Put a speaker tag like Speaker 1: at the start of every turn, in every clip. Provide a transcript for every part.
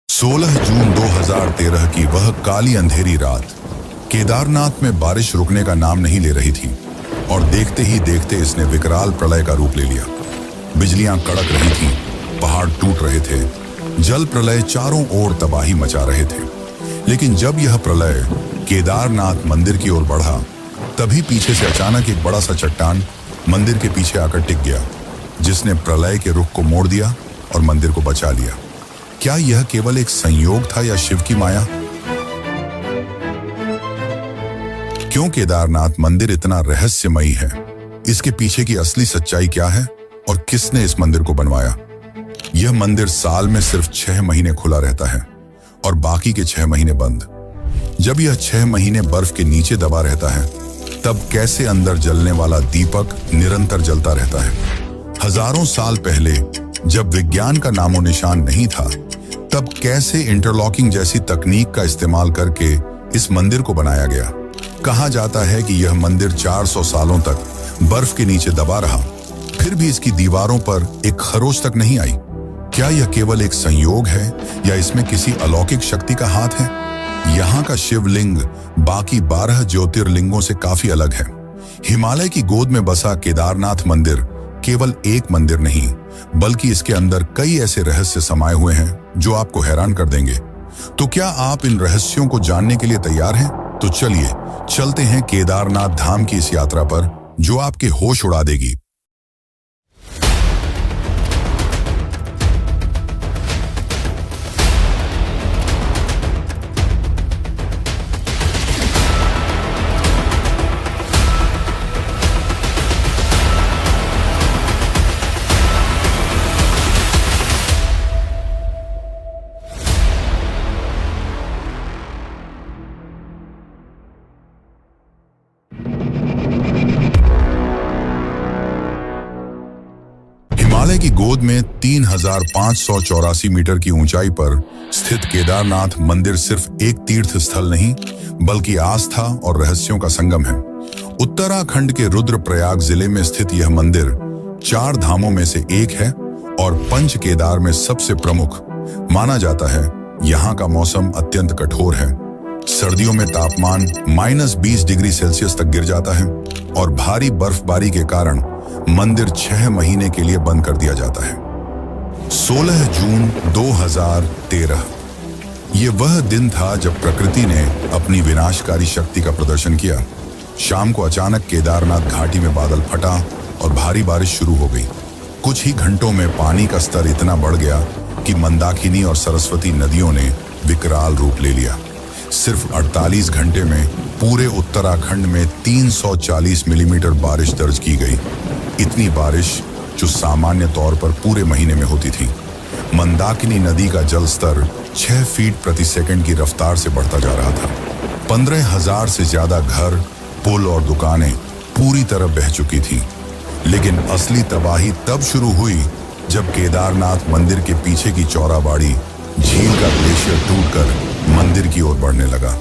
Speaker 1: 16 जून 2013 की वह काली अंधेरी रात केदारनाथ में बारिश रुकने का नाम नहीं ले रही थी और देखते ही देखते इसने विकराल प्रलय का रूप ले लिया। बिजलियां कड़क रही थीं, पहाड़ टूट रहे थे, जल प्रलय चारों ओर तबाही मचा रहे थे। लेकिन जब यह प्रलय केदारनाथ मंदिर की ओर बढ़ा, तभी पीछे से अचानक एक बड़ा सा चट्टान मंदिर के पीछे आकर टिक गया, जिसने प्रलय के रुख को मोड़ दिया और मंदिर को बचा लिया। क्या यह केवल एक संयोग था या शिव की माया? क्यों केदारनाथ मंदिर इतना रहस्यमयी है? इसके पीछे की असली सच्चाई क्या है और किसने इस मंदिर को बनवाया? यह मंदिर साल में सिर्फ 6 महीने खुला रहता है और बाकी के 6 महीने बंद। जब यह 6 महीने बर्फ के नीचे दबा रहता है, तब कैसे अंदर जलने वाला दीपक निरंतर जलता रहता है? हजारों साल पहले जब विज्ञान का नामो निशान नहीं था, तब कैसे इंटरलॉकिंग जैसी तकनीक का इस्तेमाल करके इस मंदिर को बनाया गया? कहा जाता है कि यह मंदिर 400 सालों तक बर्फ के नीचे दबा रहा, फिर भी इसकी दीवारों पर एक खरोच तक नहीं आई। क्या यह केवल एक संयोग है या इसमें किसी अलौकिक शक्ति का हाथ है? यहाँ का शिवलिंग बाकी 12 ज्योतिर्लिंगों से काफी अलग है। हिमालय की गोद में बसा केदारनाथ मंदिर केवल एक मंदिर नहीं, बल्कि इसके अंदर कई ऐसे रहस्य समाये हुए हैं जो आपको हैरान कर देंगे। तो क्या आप इन रहस्यों को जानने के लिए तैयार हैं? तो चलिए चलते हैं केदारनाथ धाम की इस यात्रा पर, जो आपके होश उड़ा देगी। हिमालय की गोद में 3584 मीटर की ऊंचाई पर स्थित केदारनाथ मंदिर सिर्फ एक तीर्थ स्थल नहीं, बल्कि आस्था और रहस्यों का संगम है। उत्तराखंड के रुद्रप्रयाग जिले में स्थित यह मंदिर 4 धामों में से एक है और पंच केदार में सबसे प्रमुख माना जाता है। यहाँ का मौसम अत्यंत कठोर है। सर्दियों में तापमान -20 डिग्री सेल्सियस तक गिर जाता है और भारी बर्फबारी के कारण मंदिर 6 महीने के लिए बंद कर दिया जाता है। 16 जून 2013 ये वह दिन था जब प्रकृति ने अपनी विनाशकारी शक्ति का प्रदर्शन किया। शाम को अचानक केदारनाथ घाटी में बादल फटा और भारी बारिश शुरू हो गई। कुछ ही घंटों में पानी का स्तर इतना बढ़ गया कि मंदाकिनी और सरस्वती नदियों ने विकराल रूप ले लिया। सिर्फ 48 घंटे में पूरे उत्तराखंड में 340 मिलीमीटर बारिश दर्ज की गई। इतनी बारिश जो सामान्य तौर पर पूरे महीने में होती थी। मंदाकिनी नदी का जल स्तर 6 फीट प्रति सेकंड की रफ्तार से बढ़ता जा रहा था। 15,000 से ज्यादा घर, पुल और दुकानें पूरी तरह बह चुकी थी। लेकिन असली तबाही तब शुरू हुई जब केदारनाथ मंदिर के पीछे की चौराबाड़ी झील का ग्लेशियर टूटकर मंदिर की ओर बढ़ने लगा।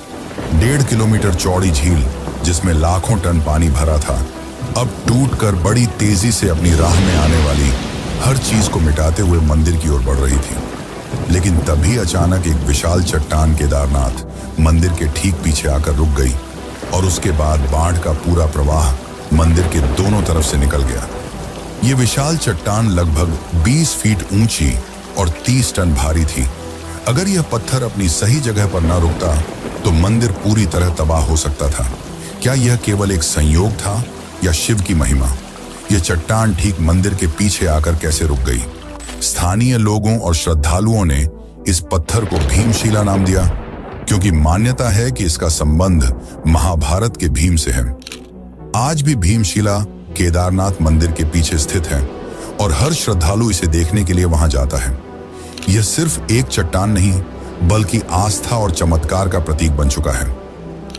Speaker 1: 1.5 किलोमीटर चौड़ी झील, जिसमें लाखों टन पानी भरा था, अब टूटकर बड़ी तेजी से अपनी राह में आने वाली हर चीज को मिटाते हुए मंदिर की ओर बढ़ रही थी। लेकिन तभी अचानक एक विशाल चट्टान केदारनाथ मंदिर के ठीक पीछे आकर रुक गई और उसके बाद बाढ़ का पूरा प्रवाह मंदिर के दोनों तरफ से निकल गया। ये विशाल चट्टान लगभग 20 फीट ऊंची और 30 टन भारी थी। अगर यह पत्थर अपनी सही जगह पर न रुकता तो मंदिर पूरी तरह तबाह हो सकता था। क्या यह केवल एक संयोग था या शिव की महिमा? यह चट्टान ठीक मंदिर के पीछे आकर कैसे रुक गई? स्थानीय लोगों और श्रद्धालुओं ने इस पत्थर को भीमशिला नाम दिया, क्योंकि मान्यता है कि इसका संबंध महाभारत के भीम से है। आज भी भीमशिला केदारनाथ मंदिर के पीछे स्थित है और हर श्रद्धालु इसे देखने के लिए वहां जाता है। यह सिर्फ एक चट्टान नहीं, बल्कि आस्था और चमत्कार का प्रतीक बन चुका है।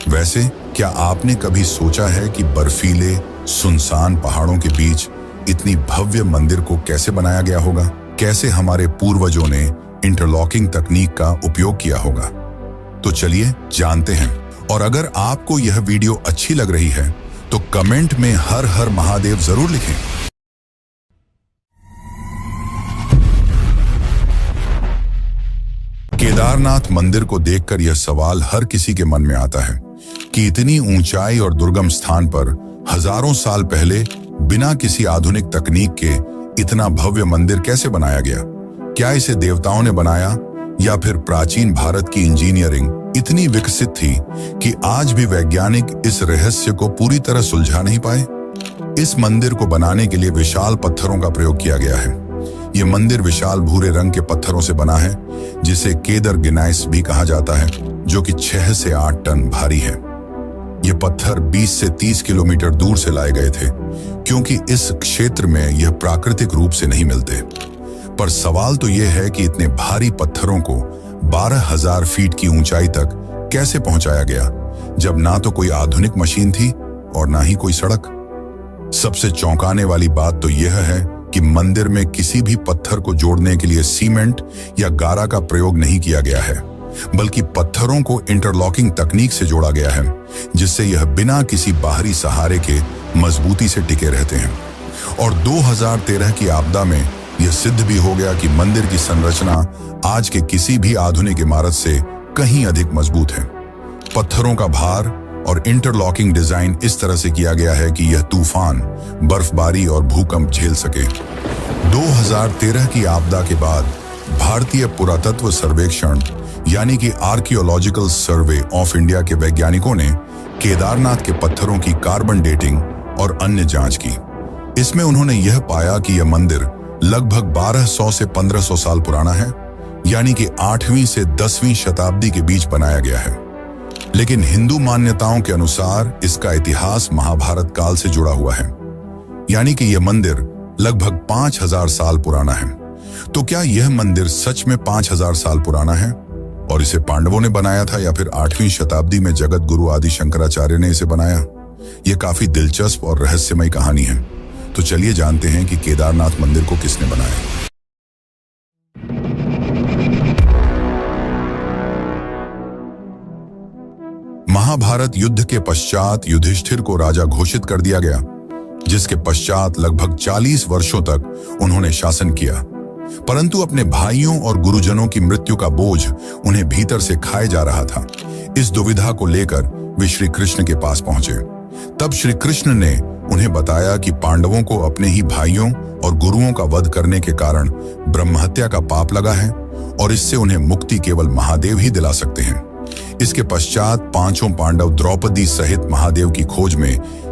Speaker 1: वैसे क्या आपने कभी सोचा है कि बर्फीले सुनसान पहाड़ों के बीच इतनी भव्य मंदिर को कैसे बनाया गया होगा? कैसे हमारे पूर्वजों ने इंटरलॉकिंग तकनीक का उपयोग किया होगा? तो चलिए जानते हैं। और अगर आपको यह वीडियो अच्छी लग रही है तो कमेंट में हर हर महादेव जरूर लिखें। केदारनाथ मंदिर को देखकर यह सवाल हर किसी के मन में आता है कि इतनी ऊंचाई और दुर्गम स्थान पर हजारों साल पहले बिना किसी आधुनिक तकनीक के इतना भव्य मंदिर कैसे बनाया गया। क्या इसे देवताओं ने बनाया या फिर प्राचीन भारत की इंजीनियरिंग इतनी विकसित थी कि आज भी वैज्ञानिक इस रहस्य को पूरी तरह सुलझा नहीं पाए। इस मंदिर को बनाने के लिए विशाल पत्थरों का प्रयोग किया गया है। यह मंदिर विशाल भूरे रंग के पत्थरों से बना है, जिसे केदर गिनाइस भी कहा जाता है, जो कि 6 से 8 टन भारी है। ये पत्थर 20 से 30 किलोमीटर दूर से लाए गए थे, क्योंकि इस क्षेत्र में यह प्राकृतिक रूप से नहीं मिलते। पर सवाल तो यह है कि इतने भारी पत्थरों को 12,000 फीट की ऊंचाई तक कैसे पहुंचाया गया, जब ना तो कोई आधुनिक मशीन थी और ना ही कोई सड़क। सबसे चौंकाने वाली बात तो यह है कि मंदिर में किसी भी पत्थर को जोड़ने के लिए सीमेंट या गारा का प्रयोग नहीं किया गया है, बल्कि पत्थरों को इंटरलॉकिंग तकनीक से जोड़ा गया है, जिससे यह बिना किसी बाहरी सहारे के मजबूती से टिके रहते हैं। और 2013 की आपदा में यह सिद्ध भी हो गया कि मंदिर की संरचना आज के किसी भी आधुनिक इमारत से कहीं अधिक मजबूत है। पत्थरों का भार और इंटरलॉकिंग डिजाइन इस तरह से किया गया है कि यह तूफान, बर्फबारी और भूकंप झेल सके। 2013 की आपदा के बाद भारतीय पुरातत्व सर्वेक्षण यानी कि आर्कियोलॉजिकल सर्वे ऑफ इंडिया के वैज्ञानिकों ने केदारनाथ के पत्थरों की कार्बन डेटिंग और अन्य जांच की। इसमें उन्होंने यह पाया कि यह मंदिर लगभग 1200 से 1500 साल पुराना है, यानी कि 8वीं से 10वीं शताब्दी के बीच बनाया गया है। लेकिन हिंदू मान्यताओं के अनुसार इसका इतिहास महाभारत काल से जुड़ा हुआ है, यानी कि यह मंदिर लगभग 5000 साल पुराना है। तो क्या यह मंदिर सच में 5000 साल पुराना है और इसे पांडवों ने बनाया था, या फिर 8वीं शताब्दी में जगत गुरु आदि शंकराचार्य ने इसे बनाया? यह काफी दिलचस्प और रहस्यमय कहानी है। तो चलिए जानते हैं कि केदारनाथ मंदिर को किसने बनाया। महाभारत युद्ध के पश्चात युधिष्ठिर को राजा घोषित कर दिया गया, जिसके पश्चात लगभग 40 वर्षों तक उन्होंने शासन किया। परंतु अपने भाइयों और गुरुजनों की मृत्यु का बोझ उन्हें भीतर से खाए जा रहा था। इस दुविधा को लेकर वे श्री कृष्ण के पास पहुंचे। तब श्री कृष्ण ने उन्हें बताया कि पांडवों को अपने ही भाइयों और गुरुओं का वध करने के कारण ब्रह्महत्या का पाप लगा है और इससे उन्हें मुक्ति केवल महादेव ही दिला सकते हैं। इसके पश्चात पांचों पांडव द्रौपदी सहित महादेव की खोज में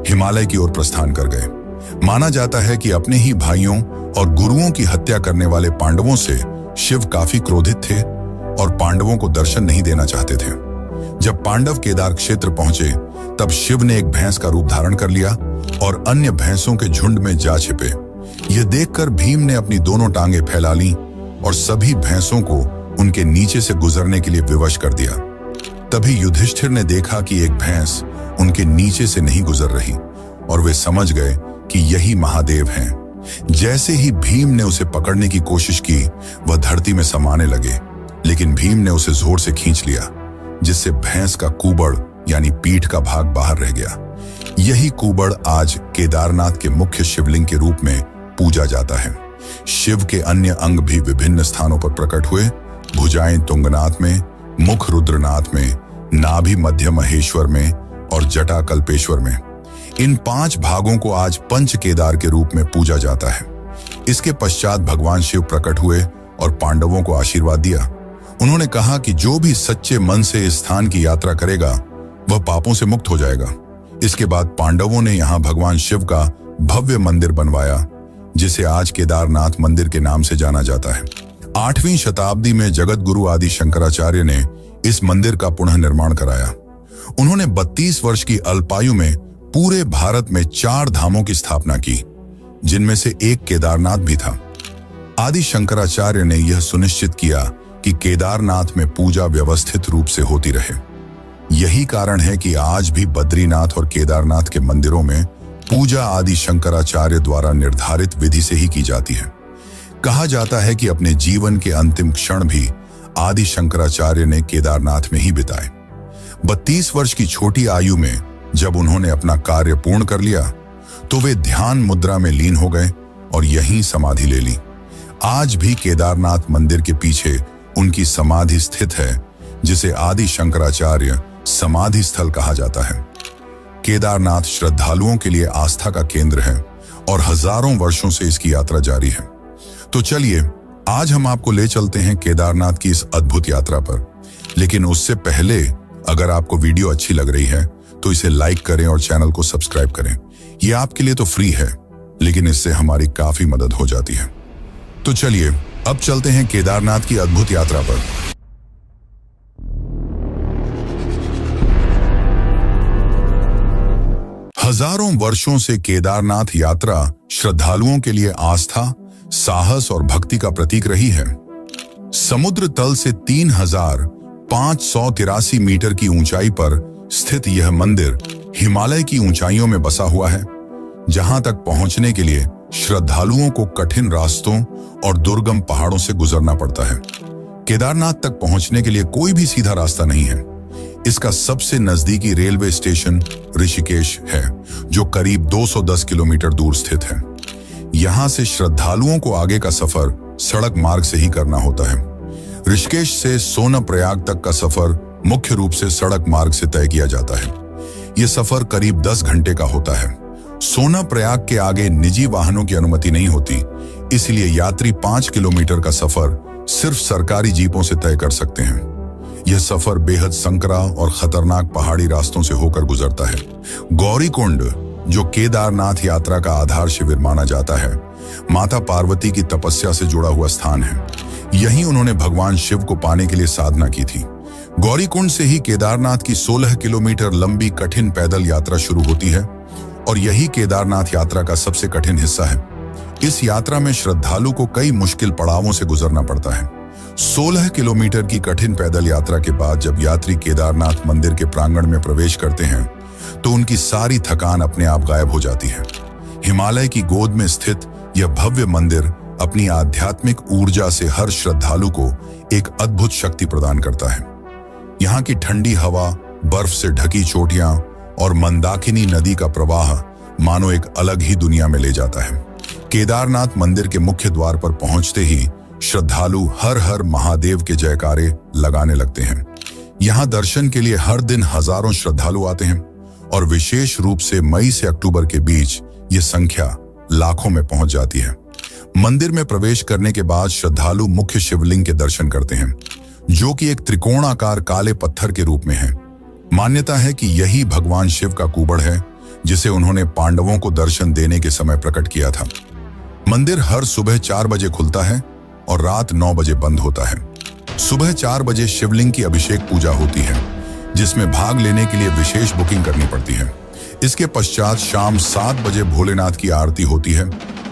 Speaker 1: हिमालय की ओर प्रस्थान कर गए। माना जाता है कि अपने ही भाइयों और गुरुओं की हत्या करने वाले पांडवों से शिव काफी क्रोधित थे और पांडवों को दर्शन नहीं देना चाहते थे। जब पांडव केदार क्षेत्र पहुंचे, तब शिव ने एक भैंस का रूप धारण कर लिया और अन्य भैंसों के झुंड में जा छिपे। यह देखकर भीम ने अपनी दोनों टांगे फैला ली और सभी भैंसों को उनके नीचे से गुजरने के लिए विवश कर दिया। तभी युधिष्ठिर ने देखा कि एक भैंस उनके नीचे से नहीं गुजर रही और वे समझ गए कि यही महादेव हैं। जैसे ही भीम ने उसे पकड़ने की कोशिश की, वह धरती में समाने लगे, लेकिन भीम ने उसे जोर से खींच लिया, जिससे भैंस का कुबड़ यानी पीठ का भाग बाहर रह गया। यही कुबड़ आज केदारनाथ के मुख्य शिवलिंग के रूप में पूजा जाता है। शिव के अन्य अंग भी विभिन्न स्थानों पर प्रकट हुए। भुजाएं तुंगनाथ में, मुख रुद्रनाथ में, नाभि मध्य महेश्वर में और जटा कल्पेश्वर में। इन 5 भागों को आज पंच केदार के रूप में पूजा जाता है। इसके पश्चात भगवान शिव प्रकट हुए और पांडवों को आशीर्वाद दिया। उन्होंने कहा कि जो भी सच्चे मन से इस स्थान की यात्रा करेगा, वह पापों से मुक्त हो जाएगा। इसके बाद पांडवों ने यहाँ भगवान शिव का भव्य मंदिर बनवाया, जिसे आज केदारनाथ मंदिर के नाम से जाना जाता है। 8वीं शताब्दी में जगत गुरु आदि शंकराचार्य ने इस मंदिर का पुनः निर्माण कराया। उन्होंने 32 वर्ष की अल्पायु में पूरे भारत में 4 धामों की स्थापना की, जिनमें से एक केदारनाथ भी था। आदि शंकराचार्य ने यह सुनिश्चित किया कि केदारनाथ में पूजा व्यवस्थित रूप से होती रहे। यही कारण है कि आज भी बद्रीनाथ और केदारनाथ के मंदिरों में पूजा आदि शंकराचार्य द्वारा निर्धारित विधि से ही की जाती है। कहा जाता है कि अपने जीवन के अंतिम क्षण भी आदि शंकराचार्य ने केदारनाथ में ही बिताए। 32 वर्ष की छोटी आयु में जब उन्होंने अपना कार्य पूर्ण कर लिया, तो वे ध्यान मुद्रा में लीन हो गए और यहीं समाधि ले ली। आज भी केदारनाथ मंदिर के पीछे उनकी समाधि स्थित है, जिसे आदि शंकराचार्य समाधि स्थल कहा जाता है। केदारनाथ श्रद्धालुओं के लिए आस्था का केंद्र है और हजारों वर्षों से इसकी यात्रा जारी है। तो चलिए आज हम आपको ले चलते हैं केदारनाथ की इस अद्भुत यात्रा पर। लेकिन उससे पहले अगर आपको वीडियो अच्छी लग रही है तो इसे लाइक करें और चैनल को सब्सक्राइब करें। ये आपके लिए तो फ्री है, लेकिन इससे हमारी काफी मदद हो जाती है। तो चलिए अब चलते हैं केदारनाथ की अद्भुत यात्रा पर। हजारों वर्षों से केदारनाथ यात्रा श्रद्धालुओं के लिए आस्था, साहस और भक्ति का प्रतीक रही है। समुद्र तल से 3,583 मीटर की ऊंचाई पर स्थित यह मंदिर हिमालय की ऊंचाइयों में बसा हुआ है, जहां तक पहुंचने के लिए श्रद्धालुओं को कठिन रास्तों और दुर्गम पहाड़ों से गुजरना पड़ता है। केदारनाथ तक पहुंचने के लिए कोई भी सीधा रास्ता नहीं है। इसका सबसे नजदीकी रेलवे स्टेशन ऋषिकेश है, जो करीब 210 किलोमीटर दूर स्थित है। यहां से श्रद्धालुओं को आगे का सफर सड़क मार्ग से ही करना होता है। ऋषिकेश से सोनप्रयाग तक का सफर मुख्य रूप से सड़क मार्ग से तय किया जाता है। यह सफर करीब 10 घंटे का होता है। सोनप्रयाग के आगे निजी वाहनों की अनुमति नहीं होती, इसलिए यात्री 5 किलोमीटर का सफर सिर्फ सरकारी जीपों से तय कर सकते हैं। यह सफर बेहद संकरा और खतरनाक पहाड़ी रास्तों से होकर गुजरता है। गौरीकुंड, जो केदारनाथ यात्रा का आधार शिविर माना जाता है, माता पार्वती की तपस्या से जुड़ा हुआ स्थान है। यहीं उन्होंने भगवान शिव को पाने के लिए साधना की थी। गौरीकुंड से ही केदारनाथ की 16 किलोमीटर लंबी कठिन पैदल यात्रा शुरू होती है और यही केदारनाथ यात्रा का सबसे कठिन हिस्सा है। इस यात्रा में श्रद्धालु को कई मुश्किल पड़ावों से गुजरना पड़ता है। 16 किलोमीटर की कठिन पैदल यात्रा के बाद जब यात्री केदारनाथ मंदिर के प्रांगण में प्रवेश करते हैं तो उनकी सारी थकान अपने आप गायब हो जाती है। हिमालय की गोद में स्थित यह भव्य मंदिर अपनी आध्यात्मिक ऊर्जा से हर श्रद्धालु को एक अद्भुत शक्ति प्रदान करता है। यहाँ की ठंडी हवा, बर्फ से ढकी चोटियां और मंदाकिनी नदी का प्रवाह मानो एक अलग ही दुनिया में ले जाता है। केदारनाथ मंदिर के मुख्य द्वार पर पहुंचते ही श्रद्धालु हर हर महादेव के जयकारे लगाने लगते हैं। यहाँ दर्शन के लिए हर दिन हजारों श्रद्धालु आते हैं और विशेष रूप से मई से अक्टूबर के बीच ये संख्या लाखों में पहुंच जाती है। मंदिर में प्रवेश करने के बाद श्रद्धालु मुख्य शिवलिंग के दर्शन करते हैं, जो कि एक त्रिकोणाकार काले पत्थर के रूप में है। मान्यता है कि यही भगवान शिव का कुबड़ है, जिसे उन्होंने पांडवों को दर्शन देने के समय प्रकट किया था। मंदिर हर सुबह 4 बजे खुलता है और रात 9 बजे बंद होता है। सुबह 4 बजे शिवलिंग की अभिषेक पूजा होती है, जिसमें भाग लेने के लिए विशेष बुकिंग करनी पड़ती है। इसके पश्चात शाम 7 बजे भोलेनाथ की आरती होती है,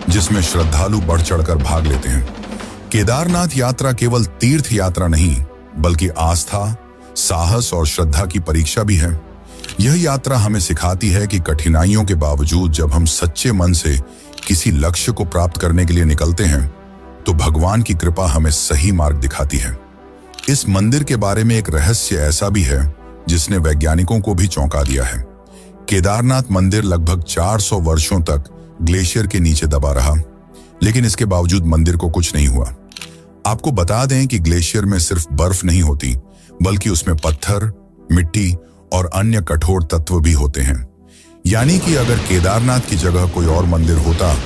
Speaker 1: जिसमें श्रद्धालु बढ़ चढ़कर भाग लेते हैं। केदारनाथ यात्रा केवल तीर्थ यात्रा नहीं, बल्कि आस्था, साहस और श्रद्धा की परीक्षा भी है। यह यात्रा हमें सिखाती है कि कठिनाइयों के बावजूद जब हम सच्चे मन से किसी लक्ष्य को प्राप्त करने के लिए निकलते हैं, तो भगवान की कृपा हमें सही मार्ग दिखाती है। इस मंदिर के बारे में एक रहस्य ऐसा भी है जिसने वैज्ञानिकों को भी चौंका दिया है। केदारनाथ मंदिर लगभग 400 वर्षों तक ग्लेशियर के नीचे दबा रहा, लेकिन इसके बावजूद मंदिर को कुछ नहीं हुआ। आपको बता दें कि ग्लेशियर में सिर्फ बर्फ नहीं होती, बल्कि उसमें पत्थर, मिट्टी और अन्य कठोर तत्व भी होते हैं। यानी कि अगर केदारनाथ की जगह कोई और मंदिर होता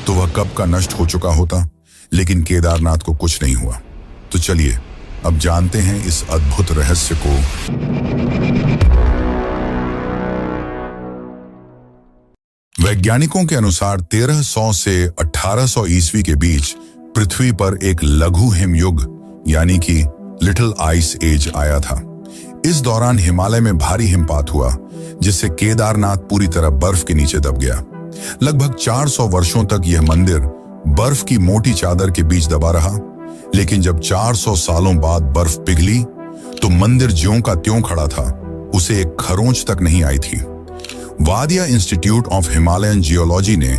Speaker 1: तो वह कब का नष्ट हो चुका होता, लेकिन केदारनाथ को कुछ नहीं हुआ। तो चलिए अब जानते हैं इस अद्भुत रहस्य को। वैज्ञानिकों के अनुसार 1300 से 1800 ईस्वी के बीच पृथ्वी पर एक लघु हिमयुग यानी कि लिटिल आइस एज आया था। इस दौरान हिमालय में भारी हिमपात हुआ, जिससे केदारनाथ पूरी तरह बर्फ के नीचे दब गया। लगभग 400 वर्षों तक यह मंदिर बर्फ की मोटी चादर के बीच दबा रहा, लेकिन जब 400 सालों बाद बर्फ पिघली तो मंदिर ज्यों का त्यों खड़ा था, उसे एक खरोंच तक नहीं आई थी। वादिया इंस्टीट्यूट ऑफ हिमालयन जियोलॉजी ने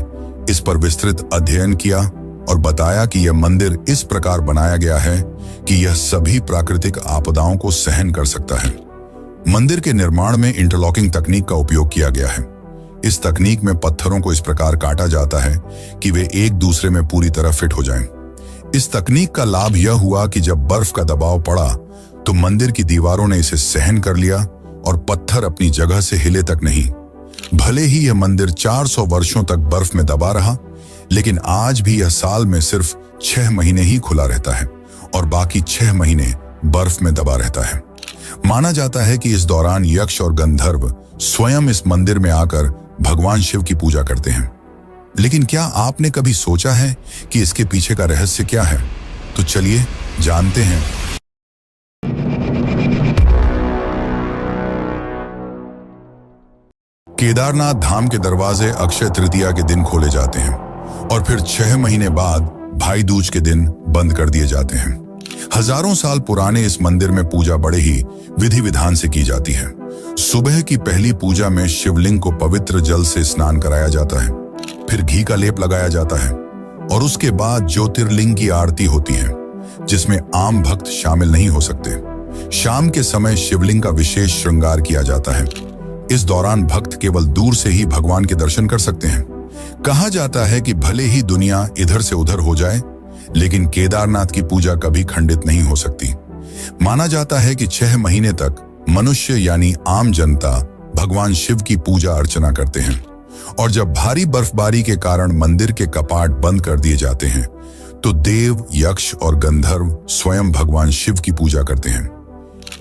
Speaker 1: इस पर विस्तृत अध्ययन किया और बताया कि यह मंदिर इस प्रकार बनाया गया है कि यह सभी प्राकृतिक आपदाओं को सहन कर सकता है। मंदिर के निर्माण में इंटरलॉकिंग तकनीक का उपयोग किया गया है। इस तकनीक में पत्थरों को इस प्रकार काटा जाता है कि वे एक दूसरे में पूरी तरह फिट हो जाएं। इस तकनीक का लाभ यह हुआ कि जब बर्फ का दबाव पड़ा तो मंदिर की दीवारों ने इसे सहन कर लिया और पत्थर अपनी जगह से हिले तक नहीं। भले ही यह मंदिर 400 वर्षों तक बर्फ में दबा रहा, लेकिन आज भी यह साल में सिर्फ 6 महीने ही खुला रहता है और बाकी 6 महीने बर्फ में दबा रहता है। माना जाता है कि इस दौरान यक्ष और गंधर्व स्वयं इस मंदिर में आकर भगवान शिव की पूजा करते हैं। लेकिन क्या आपने कभी सोचा है कि इसके पीछे का रहस्य क्या है? तो चलिए जानते हैं। केदारनाथ धाम के दरवाजे अक्षय तृतीया के दिन खोले जाते हैं और फिर 6 महीने बाद भाई दूज के दिन बंद कर दिए जाते हैं। हजारों साल पुराने इस मंदिर में पूजा बड़े ही विधि विधान से की जाती है। सुबह की पहली पूजा में शिवलिंग को पवित्र जल से स्नान कराया जाता है, फिर घी का लेप लगाया जाता है और उसके बाद ज्योतिर्लिंग की आरती होती है, जिसमें आम भक्त शामिल नहीं हो सकते। शाम के समय शिवलिंग का विशेष श्रृंगार किया जाता है। इस दौरान भक्त केवल दूर से ही भगवान के दर्शन कर सकते हैं। कहा जाता है कि भले ही दुनिया इधर से उधर हो जाए, लेकिन केदारनाथ की पूजा कभी खंडित नहीं हो सकती। माना जाता है कि 6 महीने तक मनुष्य यानी आम जनता भगवान शिव की पूजा अर्चना करते हैं और जब भारी बर्फबारी के कारण मंदिर के कपाट बंद कर दिए जाते हैं तो देव, यक्ष और गंधर्व स्वयं भगवान शिव की पूजा करते हैं।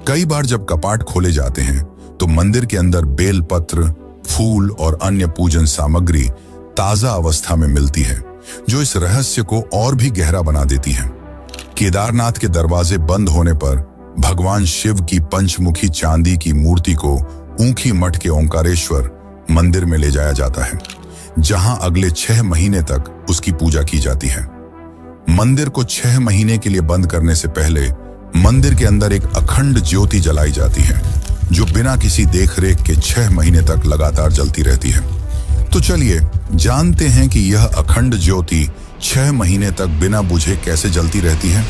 Speaker 1: कई बार जब कपाट खोले जाते हैं तो मंदिर के अंदर बेलपत्र, फूल और अन्य पूजन सामग्री ताजा अवस्था में मिलती है, जो इस रहस्य को और भी गहरा बना देती है। केदारनाथ के दरवाजे बंद होने पर भगवान शिव की पंचमुखी चांदी की मूर्ति को ऊखी मठ के ओंकारेश्वर मंदिर में ले जाया जाता है, जहां अगले 6 महीने तक उसकी पूजा की जाती है। मंदिर को 6 महीने के लिए बंद करने से पहले मंदिर के अंदर एक अखंड ज्योति जलाई जाती है, जो बिना किसी देखरेख के 6 महीने तक लगातार जलती रहती है। तो चलिए जानते हैं कि यह अखंड ज्योति 6 महीने तक बिना बुझे कैसे जलती रहती है।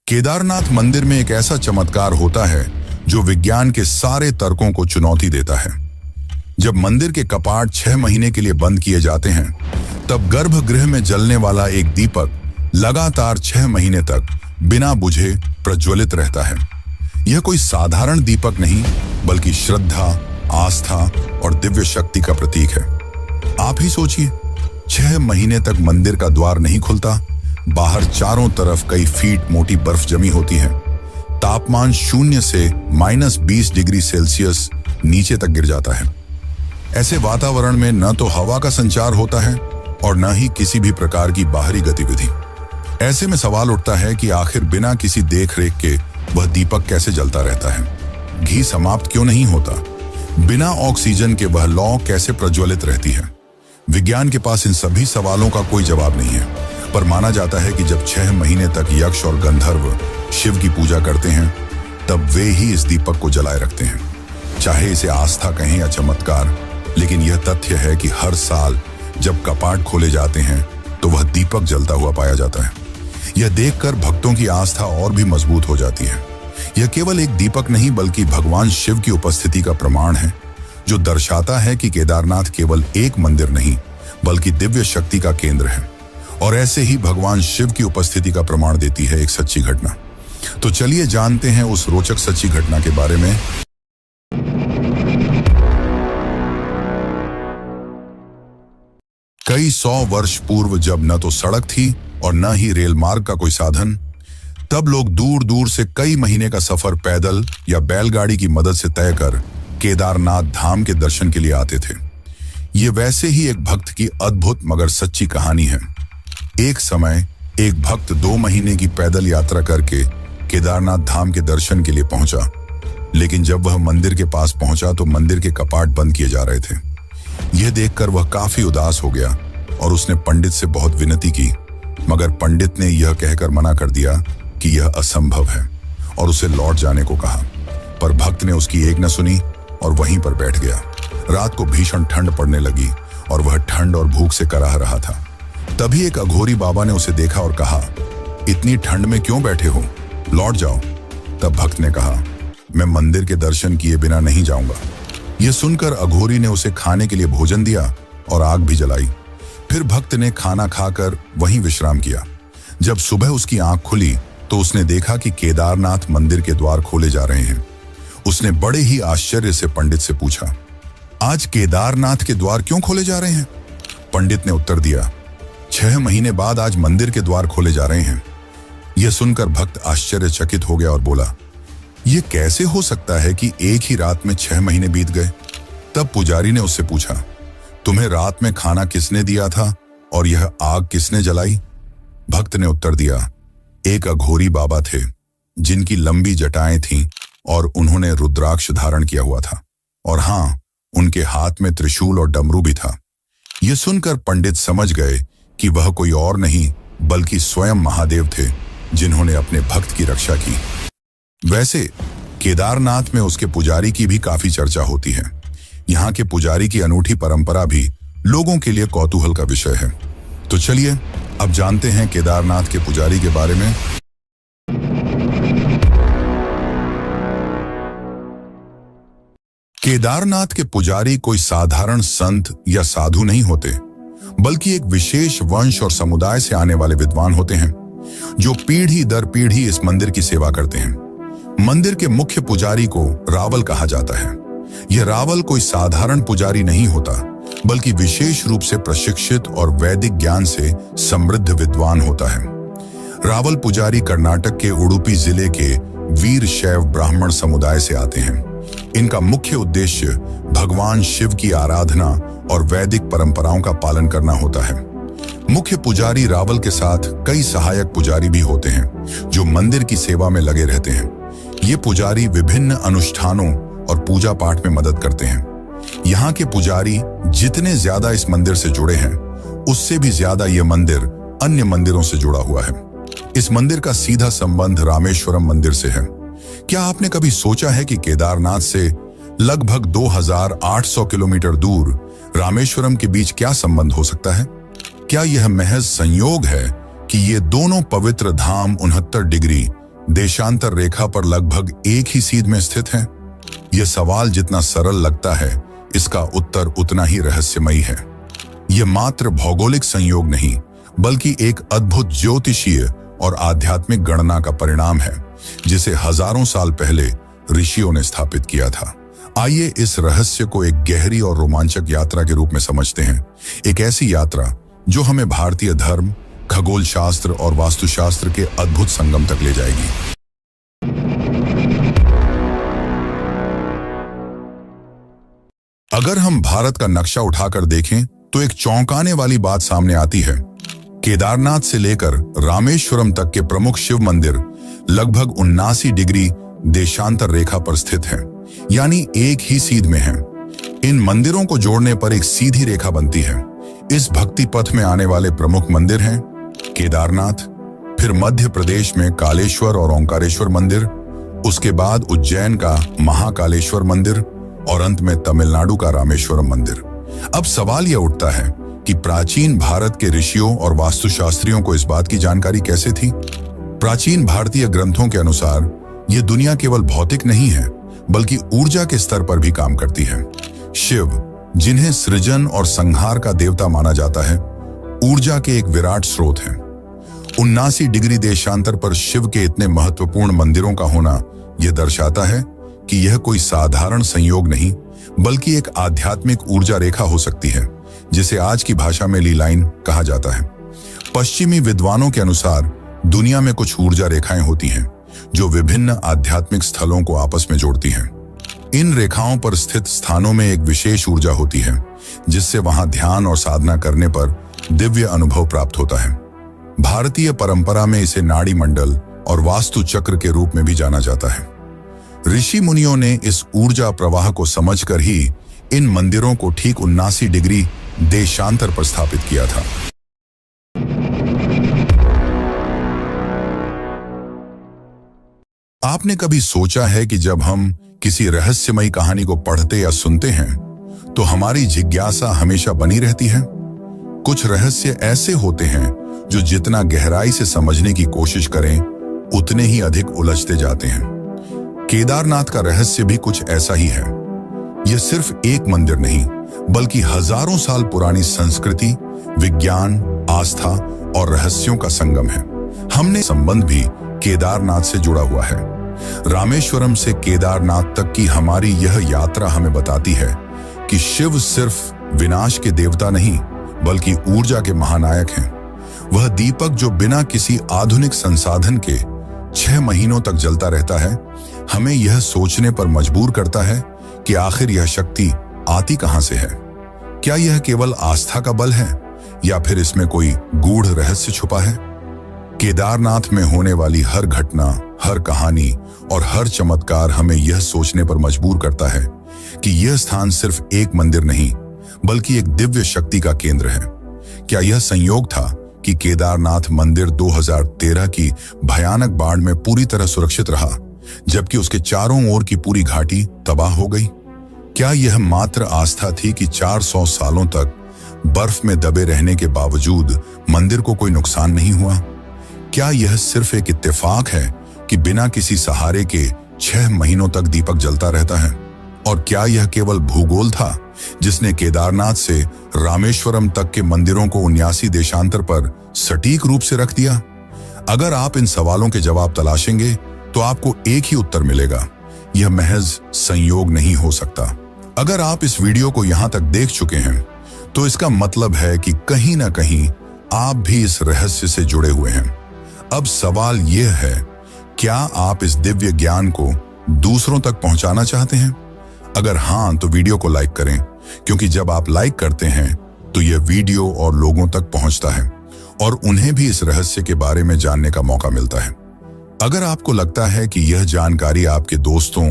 Speaker 1: केदारनाथ मंदिर में एक ऐसा चमत्कार होता है जो विज्ञान के सारे तर्कों को चुनौती देता है। जब मंदिर के कपाट 6 महीने के लिए बंद किए जाते हैं, तब गर्भगृह में जलने वाला एक दीपक लगातार 6 महीने तक बिना बुझे प्रज्वलित रहता है। यह कोई साधारण दीपक नहीं, बल्कि श्रद्धा, आस्था और दिव्य शक्ति का प्रतीक है। आप ही सोचिए, 6 महीने तक मंदिर का द्वार नहीं खुलता, बाहर चारों तरफ कई फीट मोटी बर्फ जमी होती है, तापमान 0 से -20 डिग्री सेल्सियस नीचे तक गिर जाता है। ऐसे वातावरण में न तो हवा का संचार होता है और न ही किसी भी प्रकार की बाहरी गतिविधि। ऐसे में सवाल उठता है कि आखिर बिना किसी देखरेख के वह दीपक कैसे जलता रहता है? घी समाप्त क्यों नहीं होता? बिना ऑक्सीजन के वह लौ कैसे प्रज्वलित रहती है? विज्ञान के पास इन सभी सवालों का कोई जवाब नहीं है, पर माना जाता है कि जब 6 महीने तक यक्ष और गंधर्व शिव की पूजा करते हैं, तब वे ही इस दीपक को जलाए रखते हैं। चाहे इसे आस्था कहें या चमत्कार, लेकिन यह तथ्य है कि हर साल जब कपाट खोले जाते हैं तो वह दीपक जलता हुआ पाया जाता है। यह देखकर भक्तों की आस्था और भी मजबूत हो जाती है। यह केवल एक दीपक नहीं, बल्कि भगवान शिव की उपस्थिति का प्रमाण है, जो दर्शाता है कि केदारनाथ केवल एक मंदिर नहीं, बल्कि दिव्य शक्ति का केंद्र है। और ऐसे ही भगवान शिव की उपस्थिति का प्रमाण देती है एक सच्ची घटना। तो चलिए जानते हैं उस रोचक सच्ची घटना के बारे में। कई 100 वर्ष पूर्व, जब न तो सड़क थी और न ही रेल मार्ग का कोई साधन, तब लोग दूर दूर से कई महीने का सफर पैदल या बैलगाड़ी की मदद से तय कर केदारनाथ धाम के दर्शन के लिए आते थे। ये वैसे ही एक भक्त की अद्भुत मगर सच्ची कहानी है। एक समय एक भक्त 2 महीने की पैदल यात्रा करके केदारनाथ धाम के दर्शन के लिए पहुंचा, लेकिन जब वह मंदिर के पास पहुंचा तो मंदिर के कपाट बंद किए जा रहे थे। यह देखकर वह काफी उदास हो गया और उसने पंडित से बहुत विनती की, मगर पंडित ने यह कहकर मना कर दिया कि यह असंभव है और उसे लौट जाने को कहा। पर भक्त ने उसकी एक न सुनी और वहीं पर बैठ गया। रात को भीषण ठंड पड़ने लगी और वह ठंड और भूख से कराह रहा था। तभी एक अघोरी बाबा ने उसे देखा और कहा, इतनी ठंड में क्यों बैठे हो, लौट जाओ। तब भक्त ने कहा, मैं मंदिर के दर्शन किए बिना नहीं जाऊंगा। यह सुनकर अघोरी ने उसे खाने के लिए भोजन दिया और आग भी जलाई। फिर भक्त ने खाना खाकर वहीं विश्राम किया। जब सुबह उसकी आंख खुली तो उसने देखा कि केदारनाथ मंदिर के द्वार खोले जा रहे हैं। उसने बड़े ही आश्चर्य से पंडित से पूछा, आज केदारनाथ के द्वार क्यों खोले जा रहे हैं? पंडित ने उत्तर दिया, 6 महीने बाद आज मंदिर के द्वार खोले जा रहे हैं। यह सुनकर भक्त आश्चर्यचकित हो गया और बोला, यह कैसे हो सकता है कि एक ही रात में 6 महीने बीत गए? तब पुजारी ने उससे पूछा, तुम्हें रात में खाना किसने दिया था और यह आग किसने जलाई? भक्त ने उत्तर दिया, एक अघोरी बाबा थे जिनकी लंबी जटाएं थीं और उन्होंने रुद्राक्ष धारण किया हुआ था, और हां, उनके हाथ में त्रिशूल और डमरू भी था। यह सुनकर पंडित समझ गए कि वह कोई और नहीं बल्कि स्वयं महादेव थे जिन्होंने अपने भक्त की रक्षा की। वैसे केदारनाथ में उसके पुजारी की भी काफी चर्चा होती है। यहाँ के पुजारी की अनूठी परंपरा भी लोगों के लिए कौतूहल का विषय है। तो चलिए अब जानते हैं केदारनाथ के पुजारी के बारे में। केदारनाथ के पुजारी कोई साधारण संत या साधु नहीं होते, बल्कि एक विशेष वंश और समुदाय से आने वाले विद्वान होते हैं जो पीढ़ी दर पीढ़ी इस मंदिर की सेवा करते हैं। मंदिर के मुख्य पुजारी को रावल कहा जाता है। यह रावल कोई साधारण पुजारी नहीं होता, बल्कि विशेष रूप से प्रशिक्षित और वैदिक ज्ञान से समृद्ध विद्वान होता है। रावल पुजारी कर्नाटक के उडुपी जिले के वीर शैव ब्राह्मण समुदाय से आते हैं। इनका मुख्य उद्देश्य भगवान शिव की आराधना और वैदिक परंपराओं का पालन करना होता है। मुख्य पुजारी रावल के साथ कई सहायक पुजारी भी होते हैं जो मंदिर की सेवा में लगे रहते हैं। ये पुजारी विभिन्न अनुष्ठानों और पूजा पाठ में मदद करते हैं। यहाँ के पुजारी जितने ज्यादा इस मंदिर से जुड़े हैं, उससे भी ज्यादा ये मंदिर अन्य मंदिरों से जुड़ा हुआ है। इस मंदिर का सीधा संबंध रामेश्वरम मंदिर से है। क्या आपने कभी सोचा है कि केदारनाथ से लगभग 2800 किलोमीटर दूर रामेश्वरम के बीच क्या संबंध हो सकता है? क्या यह महज संयोग है कि ये दोनों पवित्र धाम 69 डिग्री देशांतर रेखा पर लगभग एक ही सीध में स्थित हैं? यह सवाल जितना सरल लगता है, इसका उत्तर उतना ही रहस्यमयी है। यह मात्र भौगोलिक संयोग नहीं, बल्कि एक अद्भुत ज्योतिषीय और आध्यात्मिक गणना का परिणाम है, जिसे हजारों साल पहले ऋषियों ने स्थापित किया था। आइए इस रहस्य को एक गहरी और रोमांचक यात्रा के रूप में समझते हैं। एक ऐसी यात्रा जो हमें भारतीय धर्म, खगोल शास्त्र और वास्तुशास्त्र के अद्भुत संगम तक ले जाएगी। अगर हम भारत का नक्शा उठाकर देखें तो एक चौंकाने वाली बात सामने आती है। केदारनाथ से लेकर रामेश्वरम तक के प्रमुख शिव मंदिर लगभग 79 डिग्री देशांतर रेखा पर स्थित हैं, यानी एक ही सीध में हैं। इन मंदिरों को जोड़ने पर एक सीधी रेखा बनती है। इस भक्ति पथ में आने वाले प्रमुख मंदिर हैं केदारनाथ, फिर मध्य प्रदेश में कालेश्वर और ओंकारेश्वर मंदिर, उसके बाद उज्जैन का महाकालेश्वर मंदिर और अंत में तमिलनाडु का रामेश्वरम मंदिर। अब सवाल यह उठता है कि प्राचीन भारत के ऋषियों और वास्तुशास्त्रियों को इस बात की जानकारी कैसे थी? प्राचीन भारतीय ग्रंथों के अनुसार यह दुनिया केवल भौतिक नहीं है, बल्कि ऊर्जा के स्तर पर भी काम करती है। शिव, जिन्हें सृजन और संहार का देवता माना जाता है, ऊर्जा के एक विराट स्रोत हैं। 79 डिग्री देशांतर पर शिव के इतने महत्वपूर्ण मंदिरों का होना यह दर्शाता है कि यह कोई साधारण संयोग नहीं, बल्कि एक आध्यात्मिक ऊर्जा रेखा हो सकती है, जिसे आज की भाषा में ली लाइन कहा जाता है। पश्चिमी विद्वानों के अनुसार दुनिया में कुछ ऊर्जा रेखाएं होती हैं जो विभिन्न आध्यात्मिक स्थलों को आपस में जोड़ती हैं। इन रेखाओं पर स्थित स्थानों में एक विशेष ऊर्जा होती है, जिससे वहां ध्यान और साधना करने पर दिव्य अनुभव प्राप्त होता है। भारतीय परंपरा में इसे नाड़ी मंडल और वास्तु चक्र के रूप में भी जाना जाता है। ऋषि मुनियों ने इस ऊर्जा प्रवाह को समझकर ही इन मंदिरों को ठीक 79 डिग्री देशांतर पर स्थापित किया था। आपने कभी सोचा है कि जब हम किसी रहस्यमयी कहानी को पढ़ते या सुनते हैं तो हमारी जिज्ञासा हमेशा बनी रहती है? कुछ रहस्य ऐसे होते हैं जो जितना गहराई से समझने की कोशिश करें, उतने ही अधिक उलझते जाते हैं। केदारनाथ का रहस्य भी कुछ ऐसा ही है। यह सिर्फ एक मंदिर नहीं, बल्कि हजारों साल पुरानी संस्कृति, विज्ञान, आस्था और रहस्यों का संगम है। हमने संबंध भी केदारनाथ से जुड़ा हुआ है। रामेश्वरम से केदारनाथ तक की हमारी यह यात्रा हमें बताती है कि शिव सिर्फ विनाश के देवता नहीं, बल्कि ऊर्जा के महानायक हैं। वह दीपक जो बिना किसी आधुनिक संसाधन के 6 महीनों तक जलता रहता है, हमें यह सोचने पर मजबूर करता है कि आखिर यह शक्ति आती कहां से है। क्या यह केवल आस्था का बल है या फिर इसमें कोई गूढ़ रहस्य छुपा है? केदारनाथ में होने वाली हर घटना, हर कहानी और हर चमत्कार हमें यह सोचने पर मजबूर करता है कि यह स्थान सिर्फ एक मंदिर नहीं, बल्कि एक दिव्य शक्ति का केंद्र है। क्या यह संयोग था कि केदारनाथ मंदिर 2013 की भयानक बाढ़ में पूरी तरह सुरक्षित रहा, जबकि उसके चारों ओर की पूरी घाटी तबाह हो गई? क्या यह मात्र आस्था थी कि 400 सालों तक बर्फ में दबे रहने के बावजूद मंदिर को कोई नुकसान नहीं हुआ? क्या यह सिर्फ एक इत्तेफाक है कि बिना किसी सहारे के 6 महीनों तक दीपक जलता रहता है? और क्या यह केवल भूगोल था जिसने केदारनाथ से रामेश्वरम तक के मंदिरों को 79 देशांतर पर सटीक रूप से रख दिया? अगर आप इन सवालों के जवाब तलाशेंगे तो आपको एक ही उत्तर मिलेगा, यह महज संयोग नहीं हो सकता। अगर आप इस वीडियो को यहां तक देख चुके हैं तो इसका मतलब है कि कहीं ना कहीं आप भी इस रहस्य से जुड़े हुए हैं। अब सवाल यह है, क्या आप इस दिव्य ज्ञान को दूसरों तक पहुंचाना चाहते हैं? अगर हां, तो वीडियो को लाइक करें, क्योंकि जब आप लाइक करते हैं तो यह वीडियो और लोगों तक पहुंचता है और उन्हें भी इस रहस्य के बारे में जानने का मौका मिलता है। अगर आपको लगता है कि यह जानकारी आपके दोस्तों,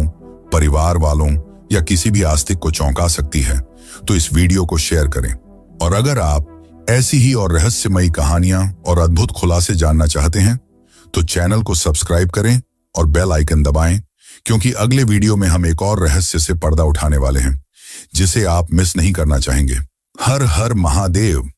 Speaker 1: परिवार वालों या किसी भी आस्तिक को चौंका सकती है, तो इस वीडियो को शेयर करें। और अगर आप ऐसी ही और रहस्यमयी कहानियां और अद्भुत खुलासे जानना चाहते हैं तो चैनल को सब्सक्राइब करें और बेल आइकन दबाएं, क्योंकि अगले वीडियो में हम एक और रहस्य से पर्दा उठाने वाले हैं जिसे आप मिस नहीं करना चाहेंगे। हर हर महादेव।